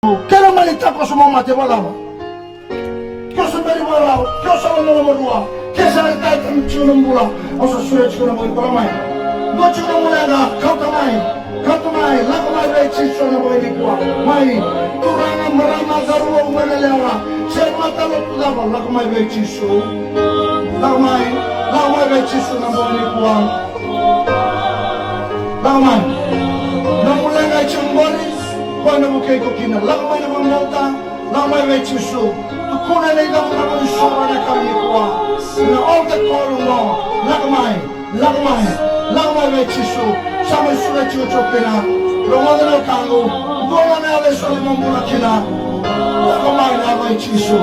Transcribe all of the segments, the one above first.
Kera malita ko sa mga matibalaw. Kyo sa malibalaw, kyo sa mga marua, kyo saalitay kami chunong bula, o sa suya chunong mga palamay. Do chunong mula na, kautamay, lakamay ray chisyo na mga ikwa. May, turanga marama garuwa umanalewa, siya matalot tulaba, lakamay ray chisyo. Lakamay ray chisyo na mga ikwa. Lakamay, namula nga chambori, quando você coquina, lá vai na monta, lá vai ver chuchu. Tu cona nem dá uma coisa chora na caminho, na alta colo não, lá vai ver chuchu. Chama isso de chuchu pena, promoda no cango, dona na ela só não mora aqui na, lá vai chuchu.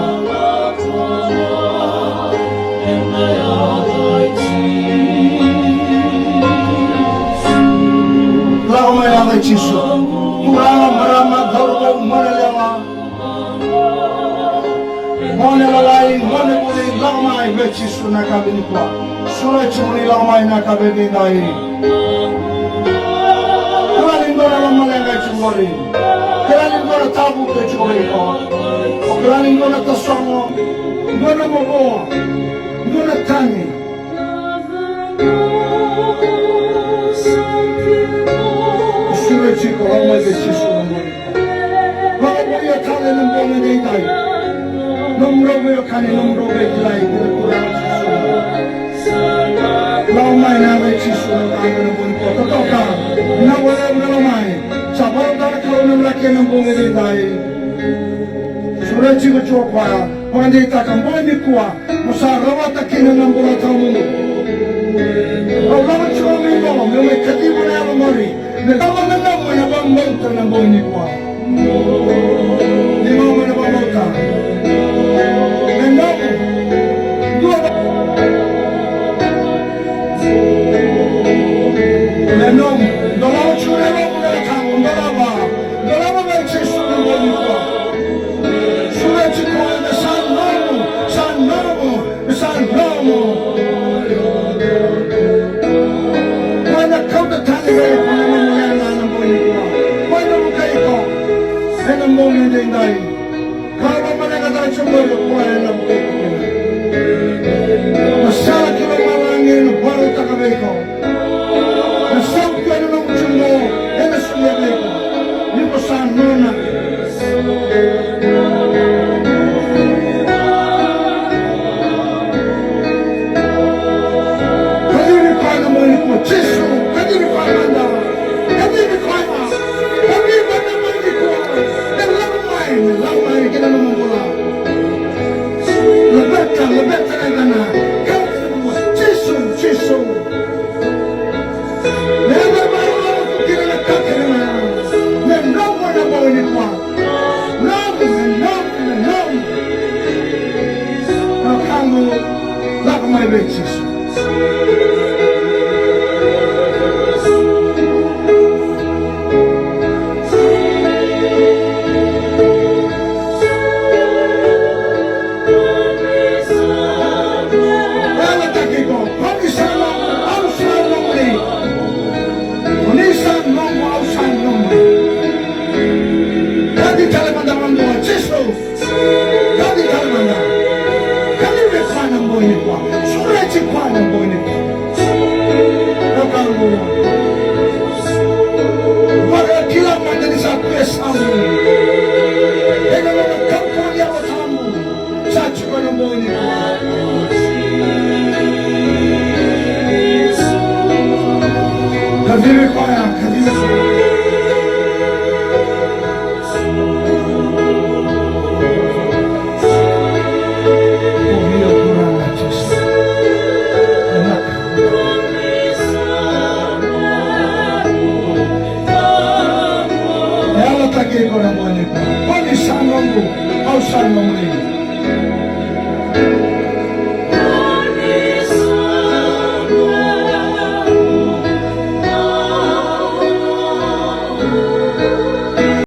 Lá vai chuchu. Kurang marama garuwa manalewa mone lalai mone mone lamai bechi suna kabini kwa sura chumuni lamai na kabini dai kalaling dora lamalenga chumori kalaling dora tabu ke chumori ko kalaling dora tasongo dora mogo dora tani sura chiko lamai bechi suna mori wala boya kale nambone dai dai nomrobe kane nomrobe dilai kurang lamai na bechi suna angana boni ko toka na wala lamai sabon dar ko namlake nambone dai dai sura chiko chokwa pande ta kamboni kwa musarawa takina nambona tamu Allah chome mo me kadibu na mori Nagawang na lang mo na bang bauta ng buhay ni Kwa? Di mo na bang bauta? Nandang mo. Dua ba? Nandang mo. Dalawa chura mo na kamo. Dalawa. Dalawa ba yung siso ng buhay ni Kwa? Sura chiko na saan mo. Saan mo. Saan mo. Wala kau na tali ko naman ang mga dinday. Kaya managatan siya mo yung kuha na bukay ko kina. Masala kilo marangin ang baro takabay ko. Nasawag ko ano ng utsyon mo, e nasuyagay ko. Hindi ko saan nuna. Kadiri ko na mo yun ko, Chisu, kadiri ko na manda. Kadiri ko na. Kadiri ko na manda ko. Lamai kita namun bola. Lebet na. Cisu. Never mind kita nak kakena. Nendang mana bawa ni kwa. Nam. Kamu lamai becis. Kadiri ko